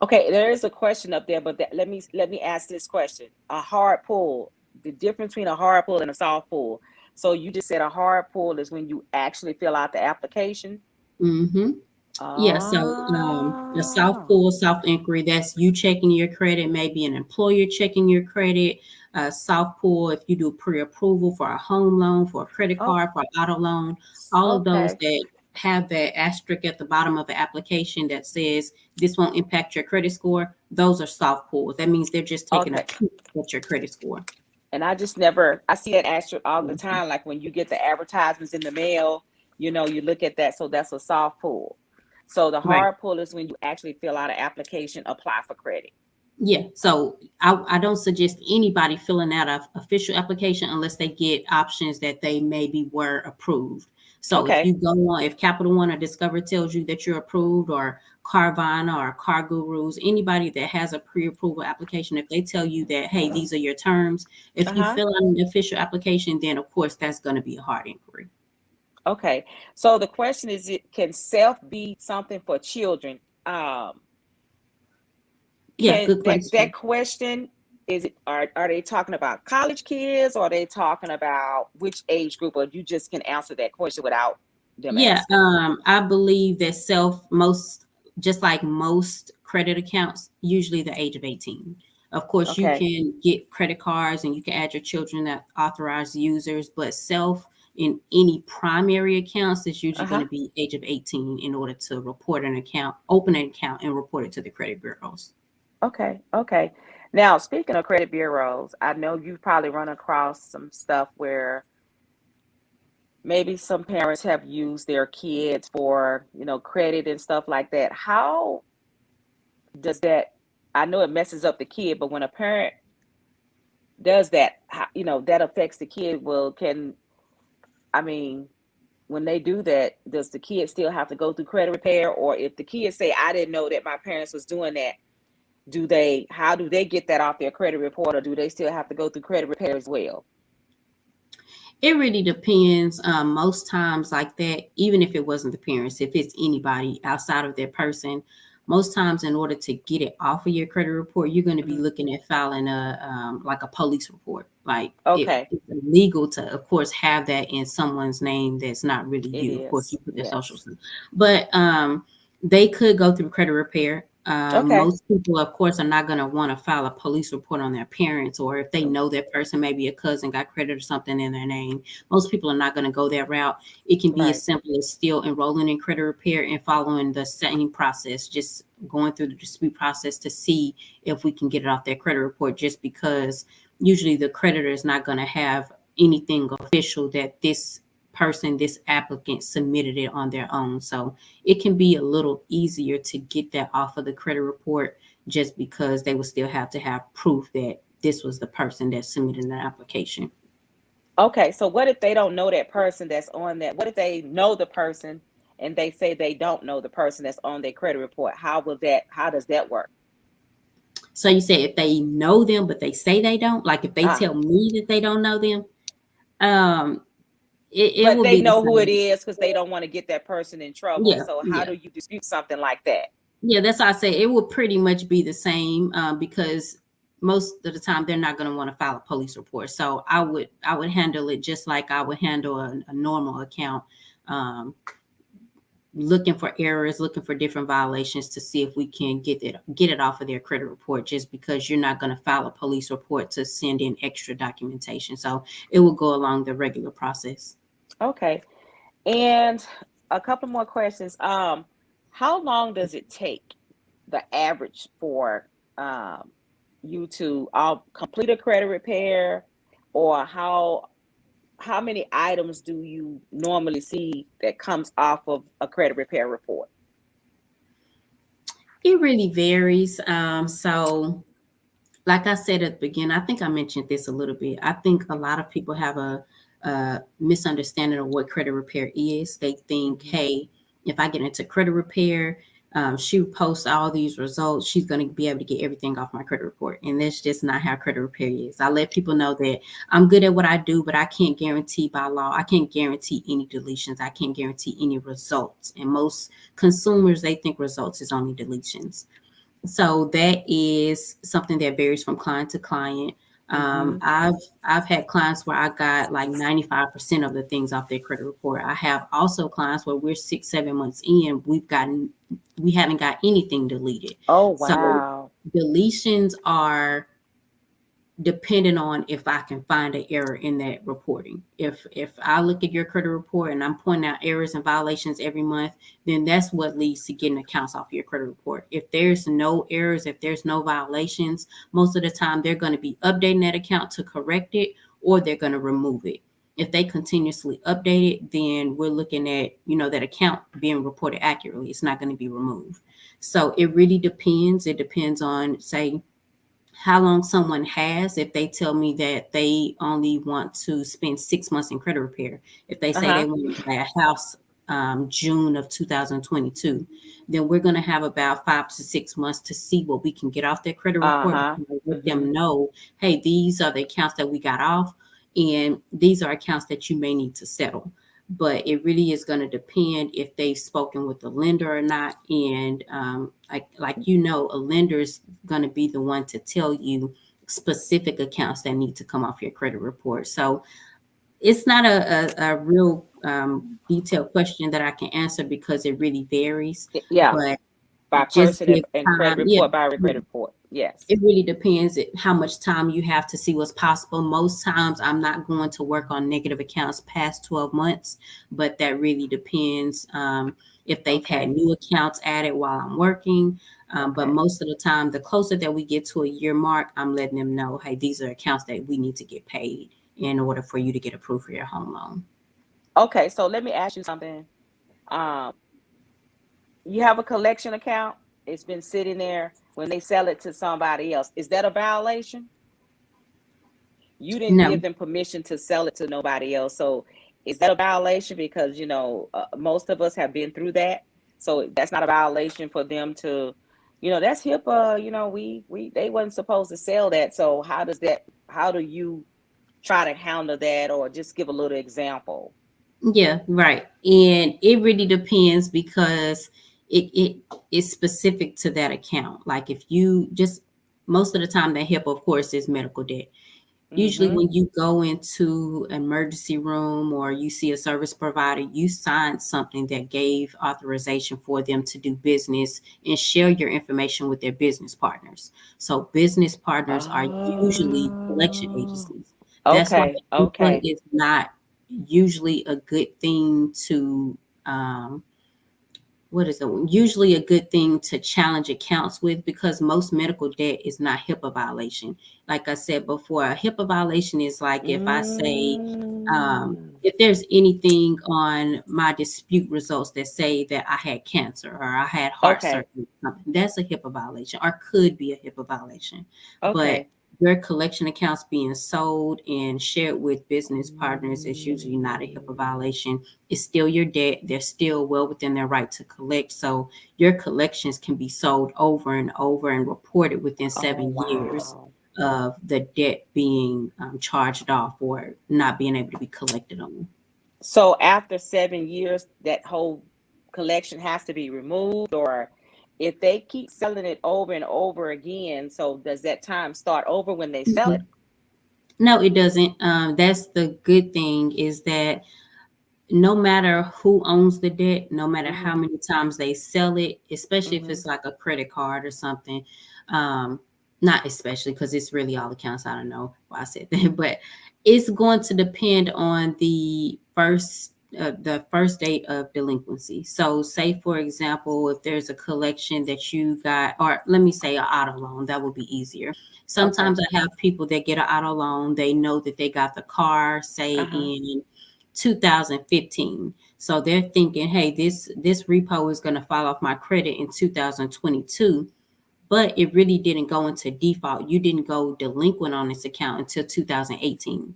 Okay, there is a question up there, but let me ask this question. A hard pull, the difference between a hard pull and a soft pull. So you just said a hard pull is when you actually fill out the application. Mm-hmm. Yeah, so the soft Ah, pull, soft inquiry, that's you checking your credit, maybe an employer checking your credit. Soft pull, if you do pre-approval for a home loan, for a credit oh, card, for an auto loan, all of those okay, that have that asterisk at the bottom of the application that says this won't impact your credit score, those are soft pulls. That means they're just taking a okay. peek at your credit score. And I just never, I see that asterisk all the Mhm. time. Like when you get the advertisements in the mail, you look at that. So that's a soft pull. So the Right. hard pull is when you actually fill out an application, apply for credit. Yeah, so I don't suggest anybody filling out an official application unless they get options that they maybe were approved. So if you Okay. go on, if Capital One or Discover tells you that you're approved, or Carvana or Car Gurus, anybody that has a pre-approval application, if they tell you that, hey, these are your terms, if you Uh-huh. fill out an official application, then of course that's going to be a hard inquiry. Okay. So the question is, can self be something for children? Um, Yeah, can good that question. question, is it, are they talking about college kids, or are they talking about which age group, or you just can answer that question without them Yeah, asking? I believe that just like most credit accounts, usually the age of 18. Of course, you Okay. can get credit cards and you can add your children that authorized users, but self in any primary accounts is usually going Uh-huh. to be age of 18 in order to report an account, open an account, and report it to the credit bureaus. Okay. Okay. Now, speaking of credit bureaus, I know you've probably run across some stuff where maybe some parents have used their kids for, credit and stuff like that. How does that, I know it messes up the kid, but when a parent does that, that affects the kid. Well, I mean, when they do that, does the kid still have to go through credit repair? Or if the kids say, I didn't know that my parents was doing that, how do they get that off their credit report, or do they still have to go through credit repair as well? It really depends. Most times, like that, even if it wasn't the parents, if it's anybody outside of that person, most times, in order to get it off of your credit report, you're going to be Mhm. looking at filing a like a police report. Like Okay. it's illegal to, of course, have that in someone's name that's not really It you. Of course, you is. put their social, Yes. stuff. But they could go through credit repair. Okay. Most people, of course, are not going to want to file a police report on their parents, or if they know that person, maybe a cousin got credit or something in their name. Most people are not going to go that route. It can be as Right. simple as still enrolling in credit repair and following the same process, just going through the dispute process to see if we can get it off their credit report, just because usually the creditor is not going to have anything official that this person, this applicant submitted it on their own. So it can be a little easier to get that off of the credit report, just because they will still have to have proof that this was the person that submitted the application. Okay. So what if they don't know that person that's on that? What if they know the person and they say they don't know the person that's on their credit report? How does that work? So you say if they know them, but they say they don't, like if they Ah, tell me that they don't know them, um, it but will they be the know who it same. is because they don't want to get that person in trouble. Yeah, So how yeah. do you dispute something like that? Yeah, that's why I say it will pretty much be the same, because most of the time they're not going to want to file a police report. So I would handle it just like I would handle a normal account, um, looking for errors, looking for different violations to see if we can get it off of their credit report. Just because you're not going to file a police report to send in extra documentation, so it will go along the regular process. Okay. And a couple more questions. How long does it take, the average, for um you to all complete a credit repair, or how many items do you normally see that comes off of a credit repair report? It really varies. So like I said at the beginning, I think I mentioned this a little bit. I think a lot of people have a misunderstanding of what credit repair is. They think, Mhm. hey, if I get into credit repair, she posts all these results. She's going to be able to get everything off my credit report. And that's just not how credit repair is. I let people know that I'm good at what I do, but I can't guarantee by law. I can't guarantee any deletions. I can't guarantee any results. And most consumers, they think results is only deletions. So that is something that varies from client to client. Mm-hmm. I've had clients where I got like 95% of the things off their credit report. I have also clients where we're 6, 7 months in, we haven't got anything deleted. Oh, So wow. deletions are depending on if I can find an error in that reporting. If I look at your credit report and I'm pointing out errors and violations every month, then that's what leads to getting accounts off your credit report. If there's no errors, if there's no violations, most of the time they're going to be updating that account to correct it, or they're going to remove it. If they continuously update it, then we're looking at, that account being reported accurately. It's not going to be removed. So it really depends. It depends on, say, how long someone has. If they tell me that they only want to spend 6 months in credit repair, if they say they Uh-huh. want to buy a house June of 2022, then we're going to have about 5 to 6 months to see what we can get off their credit report. Uh-huh. Let Mm-hmm. them know, hey, these are the accounts that we got off, and these are accounts that you may need to settle. But it really is going to depend if they've spoken with the lender or not. And a lender is going to be the one to tell you specific accounts that need to come off your credit report. So it's not a real detailed question that I can answer because it really varies. Yeah. But By just person give and credit time. Yeah. report by credit report. Yes. It really depends how much time you have to see what's possible. Most times I'm not going to work on negative accounts past 12 months, but that really depends if they've had Okay. new accounts added while I'm working. But Okay. most of the time, the closer that we get to a year mark, I'm letting them know, hey, these are accounts that we need to get paid in order for you to get approved for your home loan. Okay. So let me ask you something. Um, you have a collection account. It's been sitting there when they sell it to somebody else. Is that a violation? You didn't No. give them permission to sell it to nobody else. So is that a violation? Because, most of us have been through that. So that's not a violation for them to, that's HIPAA, they wasn't supposed to sell that. So how do you try to handle that, or just give a little example? Yeah, right. And it really depends because it is specific to that account. Like if you just most of the time that HIPAA, of course, is medical debt. Usually Mm-hmm. when you go into an emergency room or you see a service provider, you sign something that gave authorization for them to do business and share your information with their business partners. So business partners are usually collection Oh, agencies. That's why okay. HIPAA Okay. is not usually a good thing to um, what is it? Usually a good thing to challenge accounts with because most medical debt is not HIPAA violation. Like I said before, a HIPAA violation is like if I say, Mm, if there's anything on my dispute results that say that I had cancer or I had heart okay. surgery, something, that's a HIPAA violation or could be a HIPAA violation. But Okay. your collection accounts being sold and shared with business partners is usually not a HIPAA Mm. violation. It's still your debt. They're still well within their right to collect. So your collections can be sold over and over and reported within Oh, 7 years wow. of the debt being charged off or not being able to be collected on. So after 7 years, that whole collection has to be removed, or if they keep selling it over and over again, so does that time start over when they sell it? Mhm. No, it doesn't. That's the good thing is that no matter who owns the debt, no matter how Mm-hmm. many times they sell it, especially if Mm-hmm. it's like a credit card or something, um, not especially because it's really all accounts. I don't know why I said that, but it's going to depend on the first date of delinquency. So, say for example, if there's a collection that you got, or let me say an auto loan, that would be easier. Okay. Sometimes I have people that get an auto loan. They know that they got the car, say Uh-huh. in 2015. So they're thinking, hey, this repo is going to fall off my credit in 2022, but it really didn't go into default. You didn't go delinquent on this account until 2018.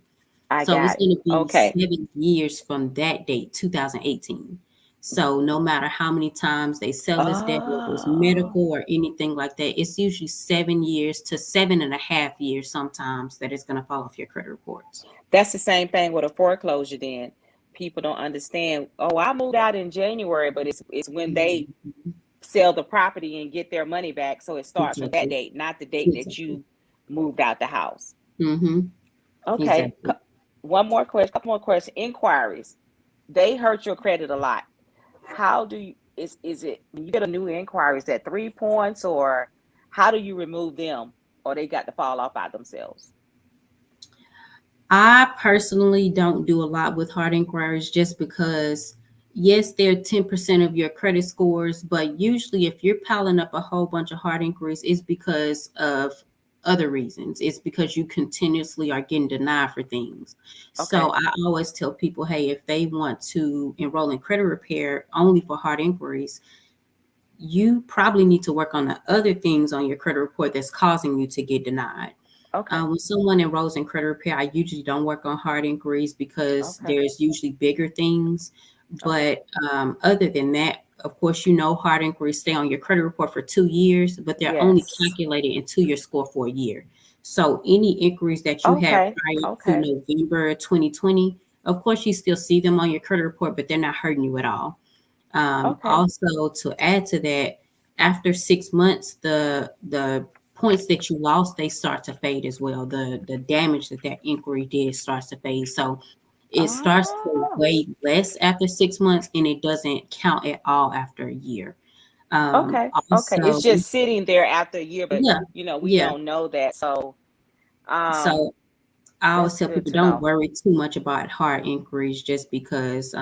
I So it's got it. going to be Okay. 7 years from that date, 2018. So no matter how many times they sell this debt, whether it's Oh, medical or anything like that, it's usually 7 years to 7.5 years sometimes that it's going to fall off your credit reports. that's the same thing with a foreclosure then. People don't understand, oh, I moved out in January, but it's when they Mhm. sell the property and get their money back. So it starts from that Exactly. date, not the date that Exactly. you moved out the house. Hmm. Okay. Exactly. One more question, couple more questions. Inquiries. They hurt your credit a lot. How do you is it when you get a new inquiry, is that 3 points, or how do you remove them, or they got to fall off by themselves? I personally don't do a lot with hard inquiries just because, yes, they're 10% of your credit scores, but usually if you're piling up a whole bunch of hard inquiries, it's because of other reasons. It's because you continuously are getting denied for things. So Okay. I always tell people, hey, if they want to enroll in credit repair only for hard inquiries, you probably need to work on the other things on your credit report that's causing you to get denied. Okay. When someone enrolls in credit repair, I usually don't work on hard inquiries because Okay. there's usually bigger things. Okay. But other than that, of course, hard inquiries stay on your credit report for 2 years, but they're only Yes. calculated into your score for a year. So any inquiries that you had Okay. prior to Okay. November 2020, of course, you still see them on your credit report, but they're not hurting you at all. Okay. Also, to add to that, after 6 months, the points that you lost they start to fade as well. The damage that that inquiry did starts to fade. So it starts to Oh. weigh less after 6 months, and it doesn't count at all after a year. Okay. Okay. It's Also, just sitting there after a year, but yeah, we yeah. don't know that. So um So I always that's tell good people to don't know. worry too much about hard inquiries just because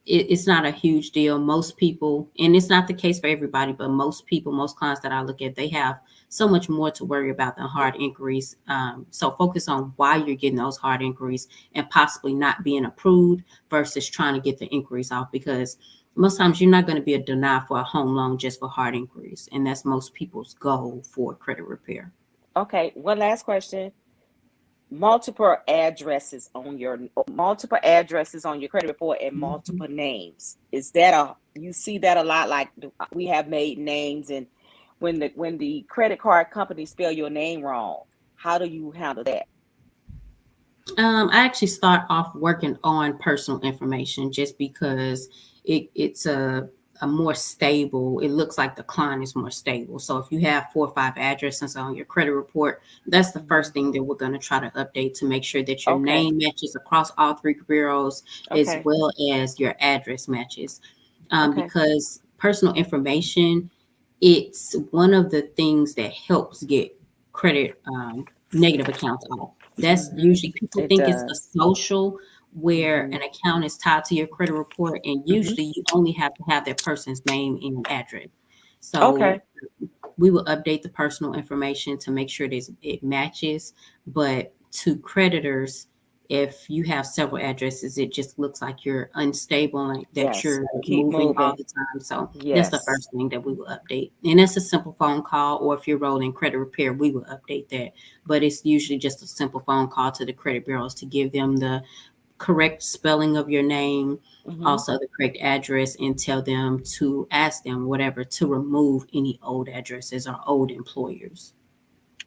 it's not a huge deal. Most people, and it's not the case for everybody, but most people, most clients that I look at, they have so much more to worry about than hard inquiries. So focus on why you're getting those hard inquiries and possibly not being approved versus trying to get the inquiries off because most times you're not going to be a deny for a home loan just for hard inquiries. And that's most people's goal for credit repair. Okay. One last question. Multiple addresses on your credit report and Mhm. multiple names. Is that a you see that a lot? Like we have made names, and when the credit card company spell your name wrong, how do you handle that? I actually start off working on personal information just because it's a more stable. It looks like the client is more stable. So if you have 4 or 5 addresses on your credit report, that's the Hmm. first thing that we're going to try to update to make sure that your Okay. name matches across all 3 bureaus as Okay. well as your address matches. Okay. Because personal information, it's one of the things that helps get credit negative accounts off. That's Hmm. usually people It think it's a does. social where Hmm. an account is tied to your credit report, and Hmm. usually you only have to have that person's name and address. So Okay. we will update the personal information to make sure that it matches. But to creditors, if you have several addresses, it just looks like you're unstable and that Yes. you're Keep moving all moving. the time. So that's the Yes. first thing that we will update. And that's a simple phone call, or if you're rolling credit repair, we will update that. But it's usually just a simple phone call to the credit bureaus to give them the correct spelling of your name, Hmm. also the correct address, and tell them to ask them whatever to remove any old addresses or old employers.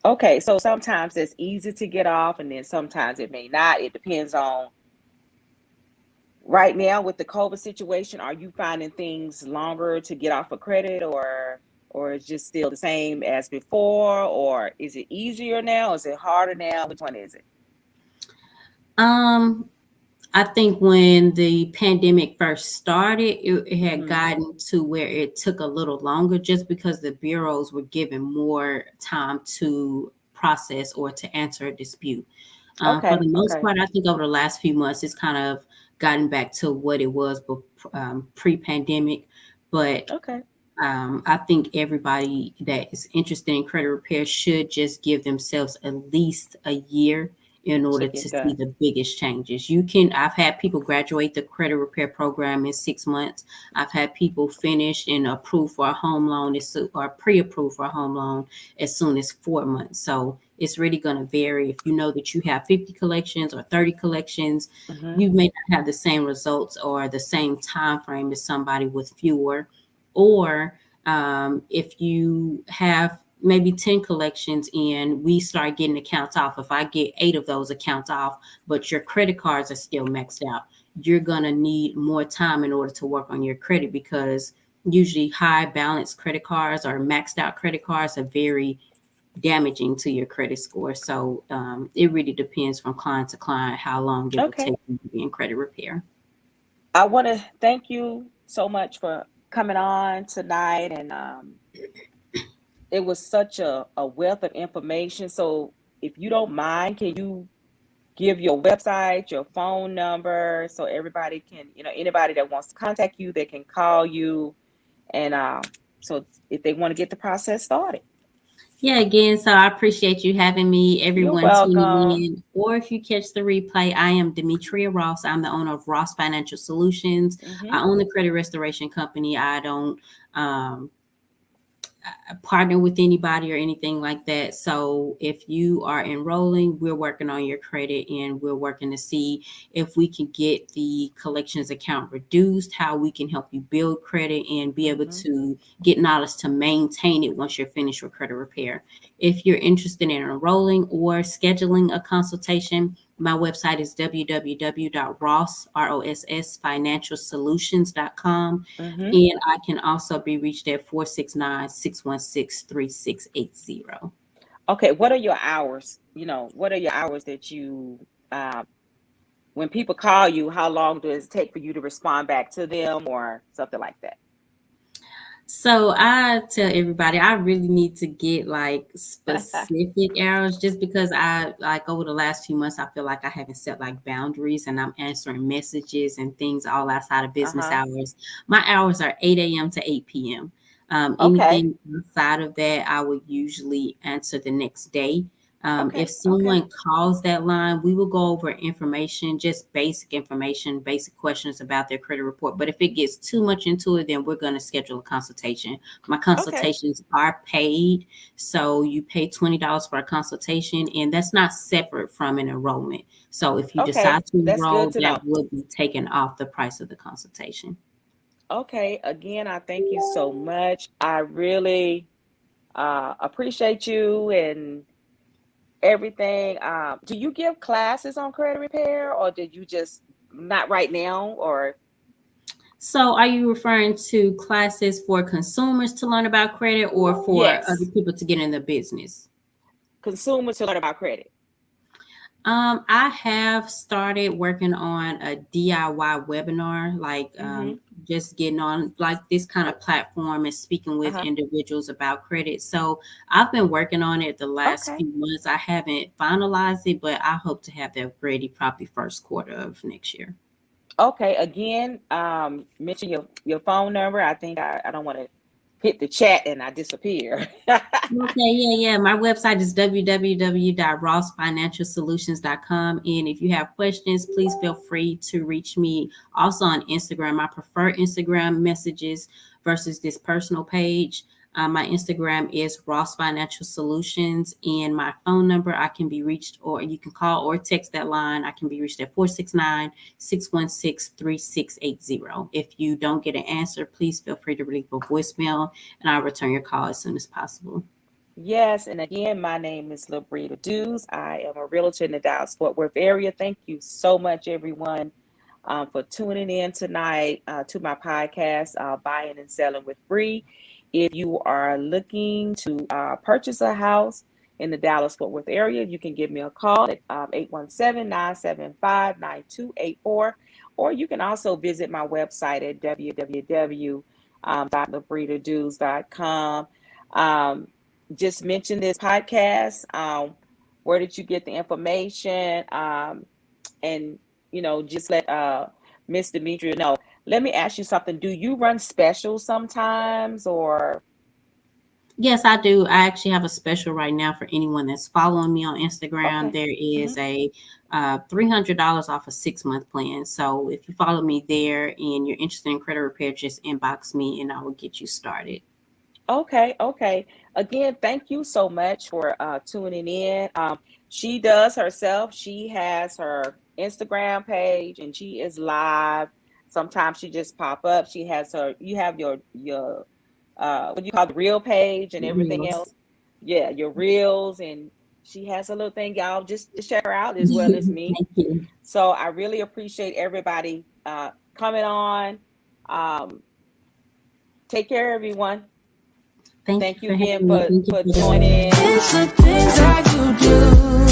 Okay, so sometimes it's easy to get off, and then sometimes it may not. It depends on right now with the COVID situation. Are you finding things longer to get off of credit, or is just still the same as before, or is it easier now? Is it harder now? Which one is it? Um, I think when the pandemic first started, it had Hmm. gotten to where it took a little longer just because the bureaus were given more time to process or to answer a dispute. For Okay, the most okay, part, I think over the last few months, it's kind of gotten back to what it was pre-pandemic. But okay. I think everybody that is interested in credit repair should just give themselves at least a year in to order get to see done. the biggest changes. I've had people graduate the credit repair program in 6 months. I've had people finish and approved for a home loan or pre-approved for a home loan as soon as 4 months. So it's really going to vary. If you know that you have 50 collections or 30 collections, Hmm. you may not have the same results or the same time frame as somebody with fewer. Or if you have maybe 10 collections and we start getting accounts off, if I get 8 of those accounts off, but your credit cards are still maxed out, you're going to need more time in order to work on your credit, because usually high balance credit cards or maxed out credit cards are very damaging to your credit score. So it really depends from client to client how long it will Okay. take you to be in credit repair. I want to thank you so much for coming on tonight. And it was such a wealth of information. So, if you don't mind, can you give your website, your phone number, so everybody can, anybody that wants to contact you, they can call you. And so if they want to get the process started. Yeah, again, so I appreciate you having me, You're everyone tuning welcome. in. Or if you catch the replay, I am Demetria Ross. I'm the owner of Ross Financial Solutions. I Hmm. own the credit restoration company. I don't um, partner with anybody or anything like that. So if you are enrolling, we're working on your credit and we're working to see if we can get the collections account reduced, how we can help you build credit and be able Hmm. to get knowledge to maintain it once you're finished with credit repair. If you're interested in enrolling or scheduling a consultation, my website is www.rossfinancialsolutions.com. Hmm. And I can also be reached at 469-616-3680. Okay, what are your hours? What are your hours that you, when people call you, how long does it take for you to respond back to them or something like that? So I tell everybody I really need to get like specific hours, just because I like over the last few months I feel like I haven't set like boundaries and I'm answering messages and things all outside of business Uh-huh. hours. My hours are 8 a.m. to 8 p.m. Okay. Anything outside of that I would usually answer the next day. If Okay. Okay. someone calls that line, we will go over information, just basic information, basic questions about their credit report. But if it gets too much into it, then we're going to schedule a consultation. My Okay. consultations are paid. So you pay $20 for a consultation, and that's not separate from an enrollment. So if you Okay. decide to That's good enroll, to that know. will be taken off the price of the consultation. Okay. Again, I thank you so much. I really appreciate you and everything. Do you give classes on credit repair or did you just not right now or So, are you referring to classes for consumers to learn about credit or for other yes, people to get in the business? consumers to learn about credit? I have started working on a DIY webinar, like Mm-hmm. just getting on like this kind of platform and speaking with Uh-huh. individuals about credit. So I've been working on it the last Okay. few months. I haven't finalized it, but I hope to have that ready probably first quarter of next year. Okay. Again, mention your phone number. I think I don't want to hit the chat and I disappear. Okay, yeah. My website is www.rossfinancialsolutions.com. And if you have questions, please feel free to reach me also on Instagram. I prefer Instagram messages versus this personal page. My Instagram is Ross Financial Solutions, and my phone number I can be reached, or you can call or text that line. I can be reached at 469-616-3680. If you don't get an answer, please feel free to leave a voicemail and I'll return your call as soon as possible. Yes, and again, my name is Labrita Dews. I am a realtor in the Dallas Fort Worth area. Thank you so much, everyone, for tuning in tonight to my podcast, Buying and Selling with Bree. If you are looking to purchase a house in the Dallas Fort Worth area, you can give me a call at 817-975-9284, or you can also visit my website at www.labritadews.com. Um, just mention this podcast. Where did you get the information? And just let Miss Demetria know. Let me ask you something. Do you run specials sometimes or Yes, I do. I actually have a special right now for anyone that's following me on Instagram. Okay. There is Hmm. a $300 off a 6 month plan. So if you follow me there and you're interested in credit repair, just inbox me and I will get you started. Okay, okay. Again, thank you so much for tuning in. She does herself. She has her Instagram page and she is live. Sometimes she just pop up. She has her. You have your what do you call the real page and everything Reels. else. Yeah, your reels, and she has a little thing. Y'all just check her out as well as me. Thank you. So I really appreciate everybody coming on. Um, take care, everyone. Thank you Thank you for again having me. Thank you for for the joining. It's the things that you do.